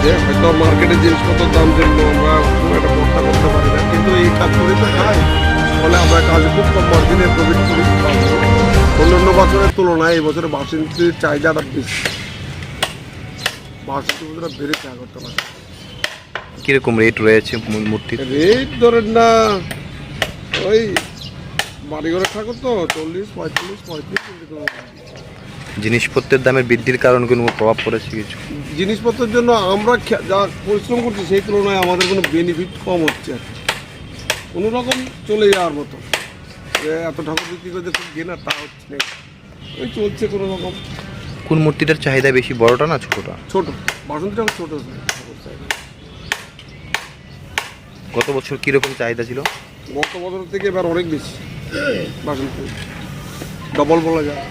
যে হয়তো মার্কেটের জিনিসপত্রের দাম জন্য আমরা খুব একটা ভর্তা করতে পারি না, কিন্তু এই কাজ করি তো খাই, ফলে আমরা কাজে খুব কম মার্জিনে প্রফিট করি পাবো। অন্যান্য বছরের তুলনায় এই বছরে বাসন্তীর চাহিদাটা বেশি, বাসন্তী পুজোটা বেড়েছে আগরটা মাসে। কিরকম রেট রয়েছে মূর্তির? রেট ধরেন না, ওই বাড়িঘরের ঠাকুর তো 40, 45, 35 এরকম। জিনিসপত্রের দামের বৃদ্ধির কারণে কোনো প্রভাব পড়েছে কিছু? জিনিসপত্রের জন্য আমরা যা পরিশ্রম করছি সেই তুলনায় আমাদের কোনো বেনিফিট কম হচ্ছে আর কি। কোনো রকম চলে যাওয়ার মতো, যে এত ঠাকুর বিক্রি করতে খুব কেনা তা হচ্ছে না, ওই চলছে কোনো রকম। কোন মূর্তিটার চাহিদা বেশি, বড়টা না ছোটটা? ছোটো বাসন্তী ঠাকুর ছোটো ঠাকুর চাহিদা। গত বছর কিরকম চাহিদা ছিল? গত বছর থেকে এবার অনেক বেশি বাসন্তী, ডবল বলা যায়।